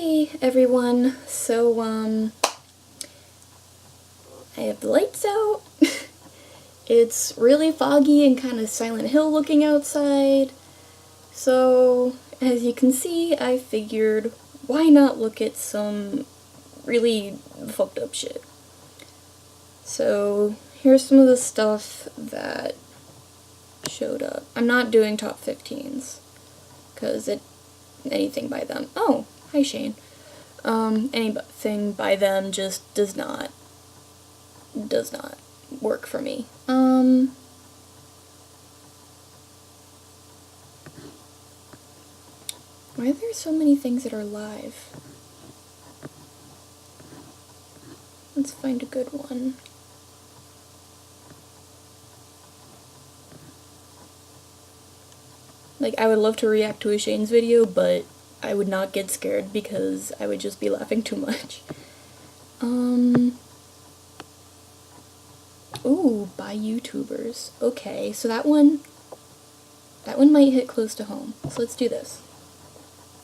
Hey everyone, so I have the lights out. It's really foggy and kind of Silent Hill looking outside. So, as you can see, I figured why not look at some really fucked up shit. So, here's some of the stuff that showed up. I'm not doing top 15s, because anything by them. Oh, hi Shane. Anything by them just does not work for me. Why are there so many things that are live? Let's find a good one. Like, I would love to react to a Shane's video, but I would not get scared because I would just be laughing too much. Ooh, by YouTubers. Okay, so that one might hit close to home. So let's do this.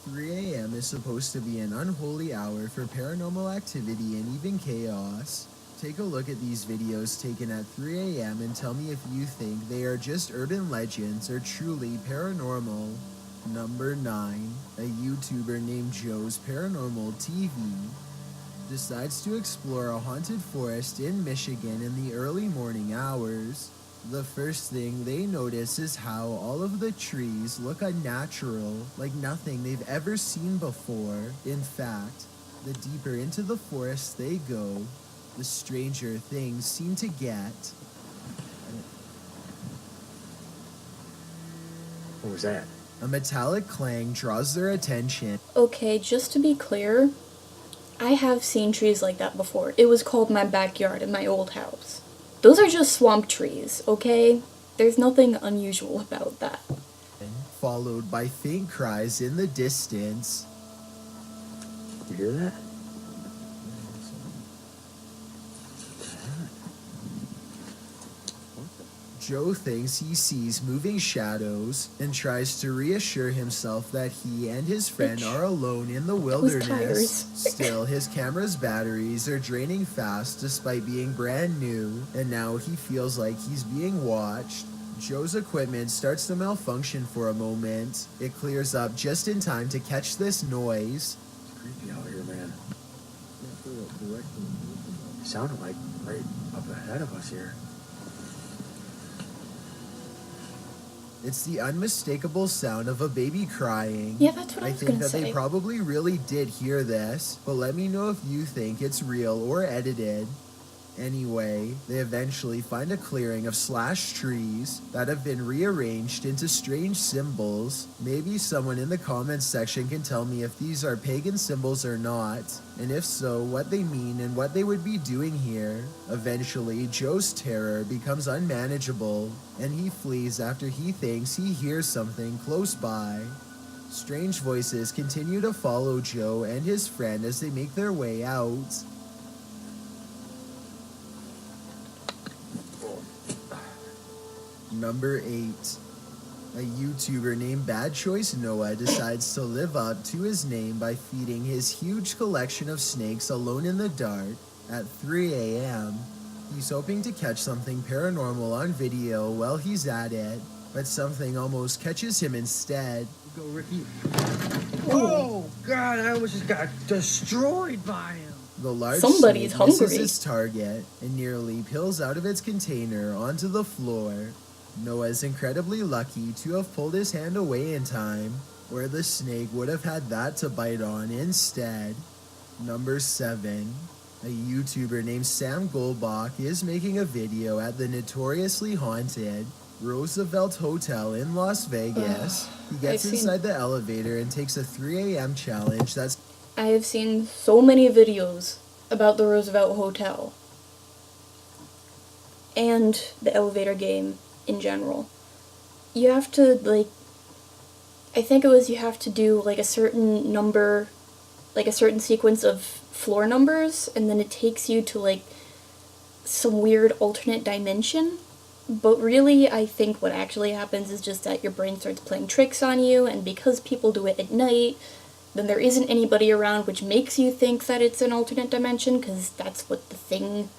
3 a.m. is supposed to be an unholy hour for paranormal activity and even chaos. Take a look at these videos taken at 3 a.m. and tell me if you think they are just urban legends or truly paranormal. Number 9. A YouTuber named Joe's Paranormal TV decides to explore a haunted forest in Michigan in the early morning hours. The first thing they notice is how all of the trees look unnatural, like nothing they've ever seen before. In fact, the deeper into the forest they go, the stranger things seem to get. What was that? A metallic clang draws their attention. Okay, just to be clear, I have seen trees like that before. It was called my backyard in my old house. Those are just swamp trees, okay? There's nothing unusual about that. Followed by faint cries in the distance. You hear that? Joe thinks he sees moving shadows and tries to reassure himself that he and his friend are alone in the wilderness. Still, his camera's batteries are draining fast despite being brand new, and now he feels like he's being watched. Joe's equipment starts to malfunction for a moment. It clears up just in time to catch this noise. It's creepy out here, man. It sounded like right up ahead of us here. It's the unmistakable sound of a baby crying. Yeah, that's what I was gonna say. I think that they probably really did hear this, but let me know if you think it's real or edited. Anyway, they eventually find a clearing of slashed trees that have been rearranged into strange symbols. Maybe someone in the comments section can tell me if these are pagan symbols or not, and if so, what they mean and what they would be doing here. Eventually, Joe's terror becomes unmanageable, and he flees after he thinks he hears something close by. Strange voices continue to follow Joe and his friend as they make their way out. Number 8. A YouTuber named Bad Choice Noah decides to live up to his name by feeding his huge collection of snakes alone in the dark at 3 a.m. He's hoping to catch something paranormal on video while he's at it, but something almost catches him instead. Go, Ricky. Oh, God, I almost just got destroyed by him. The large Somebody's snake misses hungry. its target and nearly peels out of its container onto the floor. Noah's incredibly lucky to have pulled his hand away in time, where the snake would have had that to bite on instead. Number 7. A YouTuber named Sam Goldbach is making a video at the notoriously haunted Roosevelt Hotel in Las Vegas. He gets inside the elevator and takes a 3 a.m. challenge that's... I have seen so many videos about the Roosevelt Hotel and the elevator game in general. You have to, like, I think it was you have to do, like, a certain number, like, a certain sequence of floor numbers, and then it takes you to, like, some weird alternate dimension. But really, I think what actually happens is just that your brain starts playing tricks on you, and because people do it at night, then there isn't anybody around, which makes you think that it's an alternate dimension, because that's what the thing,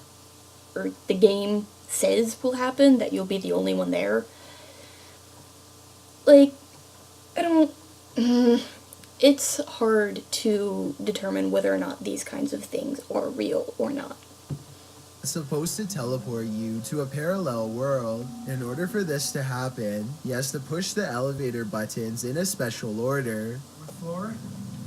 or the game says will happen, that you'll be the only one there. Like, I don't... it's hard to determine whether or not these kinds of things are real or not. Supposed to teleport you to a parallel world. In order for this to happen, he has to push the elevator buttons in a special order. Floor,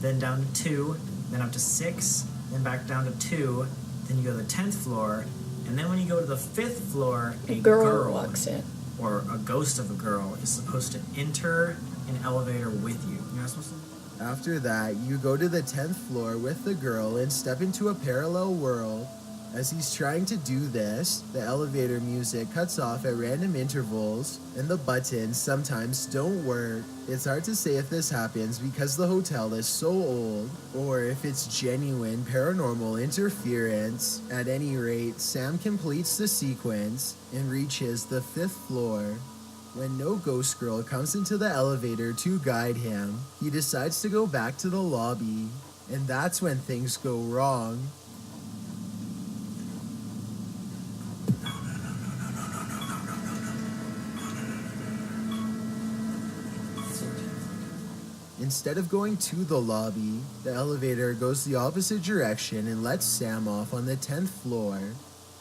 then down to 2, then up to 6, then back down to 2, then you go to the 10th floor, and then when you go to the 5th floor, A girl walks in. or a ghost of a girl is supposed to enter an elevator with you. You're not supposed to... After that, you go to the 10th floor with the girl and step into a parallel world. As he's trying to do this, the elevator music cuts off at random intervals, and the buttons sometimes don't work. It's hard to say if this happens because the hotel is so old, or if it's genuine paranormal interference. At any rate, Sam completes the sequence and reaches the 5th floor. When no ghost girl comes into the elevator to guide him, he decides to go back to the lobby, and that's when things go wrong. Instead of going to the lobby, the elevator goes the opposite direction and lets Sam off on the 10th floor.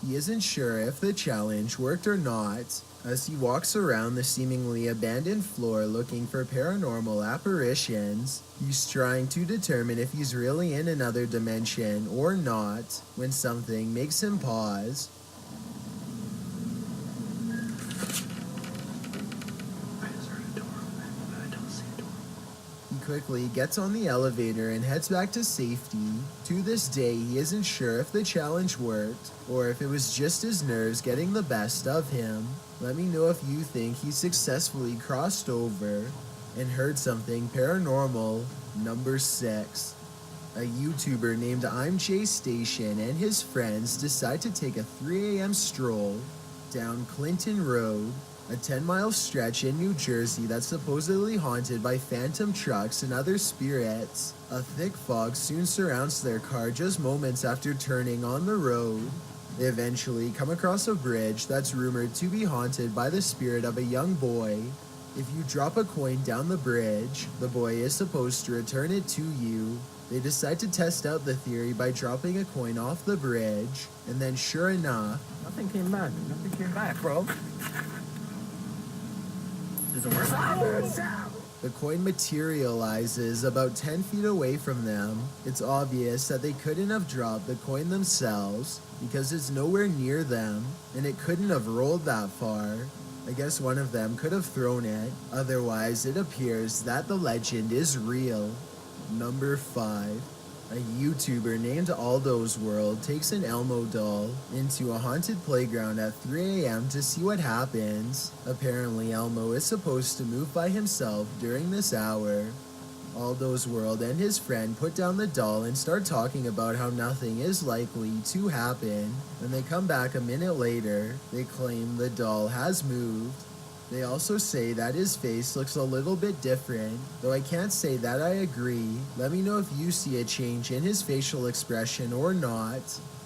He isn't sure if the challenge worked or not, as he walks around the seemingly abandoned floor looking for paranormal apparitions. He's trying to determine if he's really in another dimension or not, when something makes him pause. Quickly gets on the elevator and heads back to safety. To this day, he isn't sure if the challenge worked or if it was just his nerves getting the best of him. Let me know if you think he successfully crossed over and heard something paranormal. Number 6. A YouTuber named I'm Jay Station and his friends decide to take a 3 a.m. stroll down Clinton Road, a 10-mile stretch in New Jersey that's supposedly haunted by phantom trucks and other spirits. A thick fog soon surrounds their car just moments after turning on the road. They eventually come across a bridge that's rumored to be haunted by the spirit of a young boy. If you drop a coin down the bridge, the boy is supposed to return it to you. They decide to test out the theory by dropping a coin off the bridge, and then sure enough, Nothing came back. Nothing came back, bro. the coin materializes about 10 feet away from them. It's obvious that they couldn't have dropped the coin themselves because it's nowhere near them, and it couldn't have rolled that far. I guess one of them could have thrown it. Otherwise, it appears that the legend is real. Number 5. A YouTuber named Aldo's World takes an Elmo doll into a haunted playground at 3 a.m. to see what happens. Apparently, Elmo is supposed to move by himself during this hour. Aldo's World and his friend put down the doll and start talking about how nothing is likely to happen. When they come back a minute later, they claim the doll has moved. They also say that his face looks a little bit different, though I can't say that I agree. Let me know if you see a change in his facial expression or not.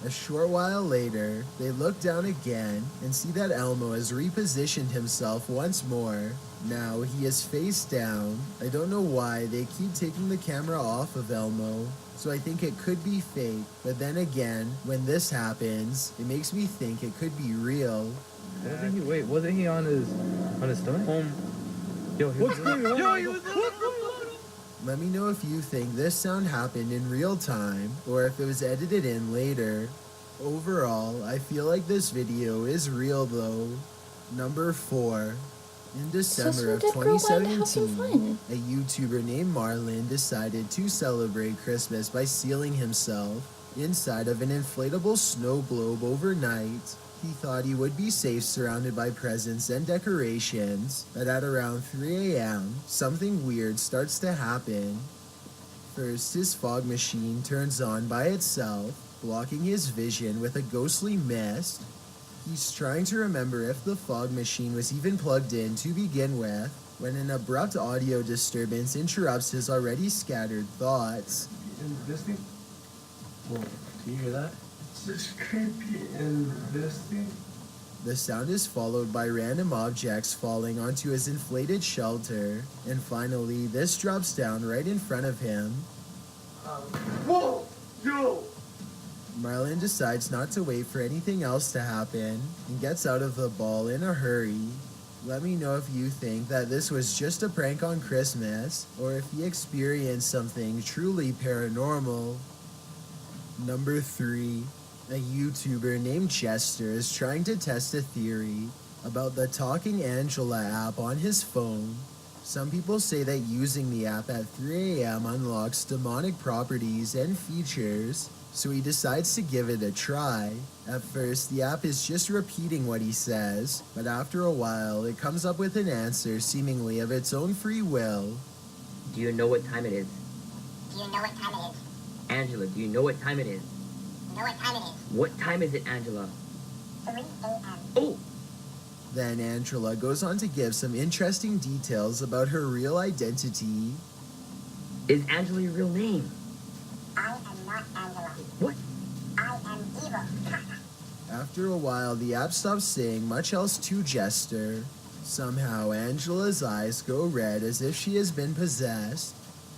A short while later, they look down again and see that Elmo has repositioned himself once more. Now he is face down. I don't know why they keep taking the camera off of Elmo, so I think it could be fake. But then again, when this happens, it makes me think it could be real. Wasn't he on his stomach? Yo, what's going on? Yo, he was Let me know if you think this sound happened in real time or if it was edited in later. Overall, I feel like this video is real though. Number 4. In December of 2017, a YouTuber named Marlon decided to celebrate Christmas by sealing himself inside of an inflatable snow globe overnight. He thought he would be safe surrounded by presents and decorations, but at around 3 a.m., something weird starts to happen. First, his fog machine turns on by itself, blocking his vision with a ghostly mist. He's trying to remember if the fog machine was even plugged in to begin with, when an abrupt audio disturbance interrupts his already scattered thoughts. And this thing? Whoa, do you hear that? It's just creepy. And this thing? The sound is followed by random objects falling onto his inflated shelter, and finally, this drops down right in front of him. Whoa! Yo! Marlin decides not to wait for anything else to happen and gets out of the ball in a hurry. Let me know if you think that this was just a prank on Christmas, or if he experienced something truly paranormal. Number 3. A YouTuber named Chester is trying to test a theory about the Talking Angela app on his phone. Some people say that using the app at 3 a.m. unlocks demonic properties and features, so he decides to give it a try. At first, the app is just repeating what he says, but after a while, it comes up with an answer seemingly of its own free will. Do you know what time it is? Do you know what time it is? Angela, do you know what time it is? You know what time it is? What time is it, Angela? 3 a.m. Oh! Then Angela goes on to give some interesting details about her real identity. Is Angela your real name? I am not Angela. What? I am evil. After a while, the app stops saying much else to Jester. Somehow, Angela's eyes go red as if she has been possessed.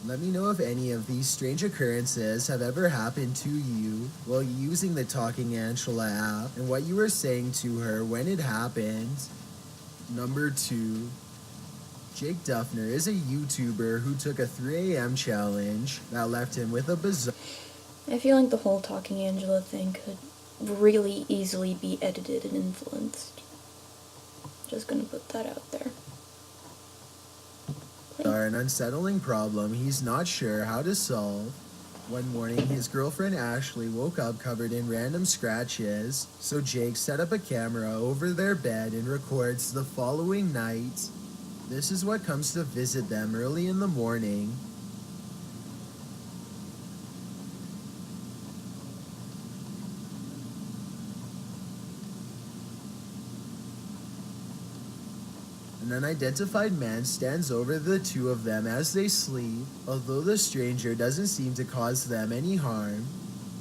Let me know if any of these strange occurrences have ever happened to you while using the Talking Angela app, and what you were saying to her when it happened. Number 2. Jake Duffner is a YouTuber who took a 3 a.m. challenge that left him with a bizarre... I feel like the whole Talking Angela thing could really easily be edited and influenced. Just gonna put that out there. An unsettling problem he's not sure how to solve. One morning, his girlfriend Ashley woke up covered in random scratches, so Jake set up a camera over their bed and records the following night. This is what comes to visit them early in the morning. An unidentified man stands over the two of them as they sleep. Although the stranger doesn't seem to cause them any harm,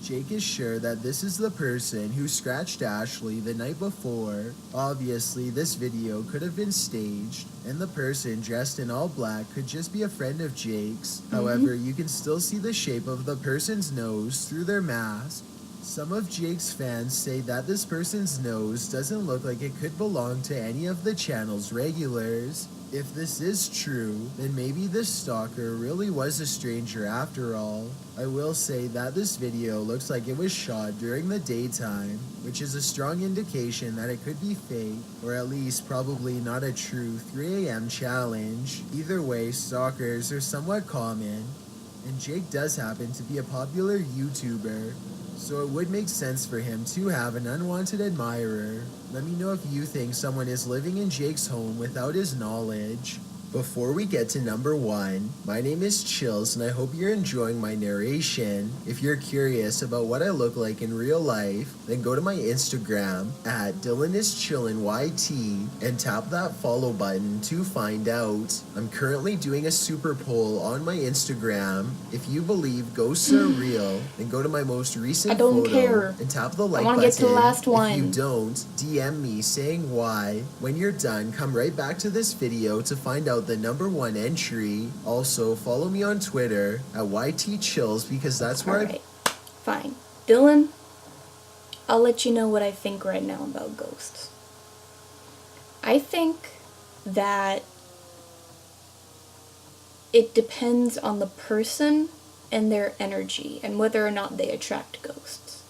Jake is sure that this is the person who scratched Ashley the night before. Obviously, this video could have been staged, and the person dressed in all black could just be a friend of Jake's. However, you can still see the shape of the person's nose through their mask. Some of Jake's fans say that this person's nose doesn't look like it could belong to any of the channel's regulars. If this is true, then maybe this stalker really was a stranger after all. I will say that this video looks like it was shot during the daytime, which is a strong indication that it could be fake, or at least probably not a true 3 a.m. challenge. Either way, stalkers are somewhat common, and Jake does happen to be a popular YouTuber, so it would make sense for him to have an unwanted admirer. Let me know if you think someone is living in Jake's home without his knowledge. Before we get to number 1, my name is Chills and I hope you're enjoying my narration. If you're curious about what I look like in real life, then go to my Instagram at DylanIsChillinYT and tap that follow button to find out. I'm currently doing a super poll on my Instagram. If you believe ghosts are real, then go to my most recent photo and tap the like button. I want to get to the last one. If you don't, DM me saying why. When you're done, come right back to this video to find out the number 1 entry. Also, follow me on Twitter at YTChills because that's where Alright, fine. Dylan, I'll let you know what I think right now about ghosts. I think that it depends on the person and their energy and whether or not they attract ghosts.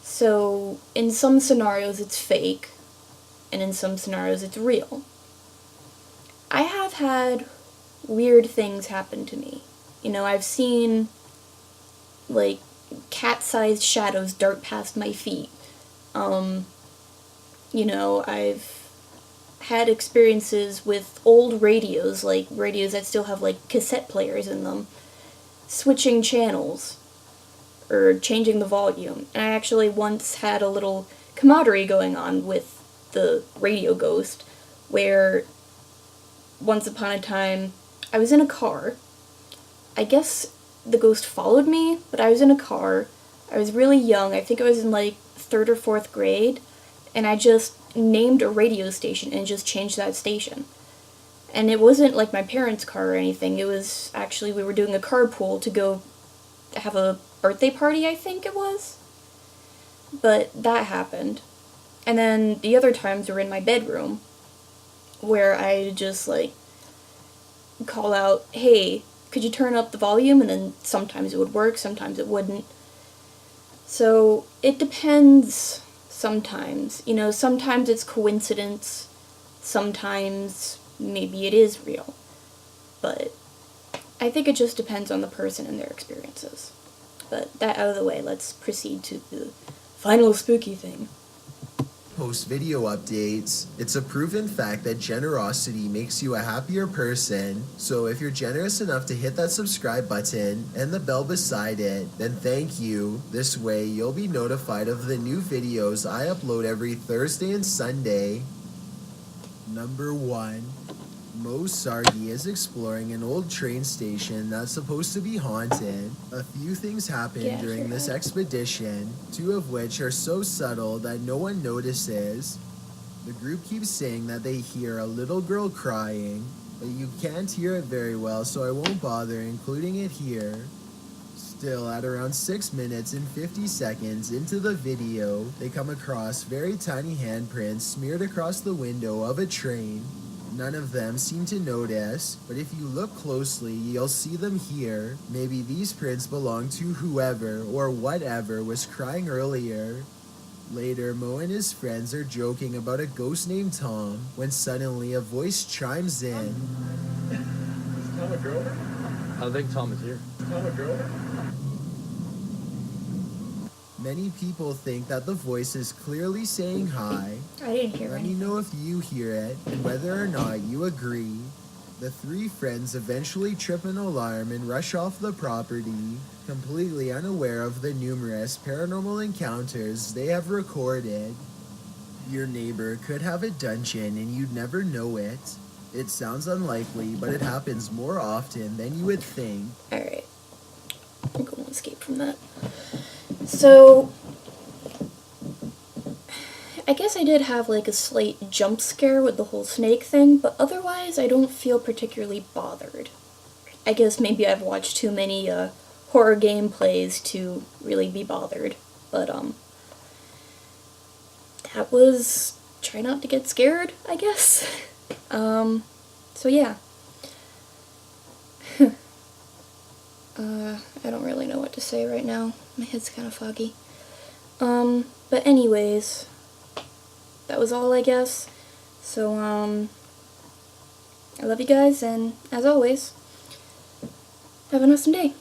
So, in some scenarios it's fake, and in some scenarios it's real. I have had weird things happen to me. You know, I've seen, like, cat-sized shadows dart past my feet. You know, I've had experiences with old radios, like radios that still have, like, cassette players in them, switching channels, or changing the volume. And I actually once had a little camaraderie going on with the radio ghost, where once upon a time, I was in a car. I guess the ghost followed me, but I was in a car. I was really young. I think I was in like 3rd or 4th grade, and I just named a radio station and just changed that station. And it wasn't like my parents' car or anything. It was actually, we were doing a carpool to go have a birthday party, I think it was. But that happened. And then the other times were in my bedroom, where I just like call out, hey, could you turn up the volume? And then sometimes it would work, sometimes it wouldn't. So it depends sometimes. You know, sometimes it's coincidence, sometimes maybe it is real. But I think it just depends on the person and their experiences. But that out of the way, let's proceed to the final spooky thing. Post video updates. It's a proven fact that generosity makes you a happier person. So if you're generous enough to hit that subscribe button and the bell beside it, then thank you. This way you'll be notified of the new videos I upload every Thursday and Sunday. Number 1. Mo Sargi is exploring an old train station that's supposed to be haunted. A few things happened during this expedition, 2 of which are so subtle that no one notices. The group keeps saying that they hear a little girl crying, but you can't hear it very well, so I won't bother including it here. Still, at around 6 minutes and 50 seconds into the video, they come across very tiny handprints smeared across the window of a train. None of them seem to notice, but if you look closely, you'll see them here. Maybe these prints belong to whoever or whatever was crying earlier. Later, Mo and his friends are joking about a ghost named Tom, when suddenly a voice chimes in. Is Tom a drover? I don't think Tom is here. Tom a drover? Many people think that the voice is clearly saying hi. I didn't hear Let me anything. know if you hear it and whether or not you agree. The 3 friends eventually trip an alarm and rush off the property, completely unaware of the numerous paranormal encounters they have recorded. Your neighbor could have a dungeon and you'd never know it. It sounds unlikely, but it happens more often than you would think. Alright. I'm going to escape from that. So, I guess I did have like a slight jump scare with the whole snake thing, but otherwise I don't feel particularly bothered. I guess maybe I've watched too many horror gameplays to really be bothered, but that was try not to get scared, I guess. So yeah. I don't really know what to say right now. My head's kind of foggy. But anyways, that was all, I guess. So, I love you guys, and as always, have an awesome day.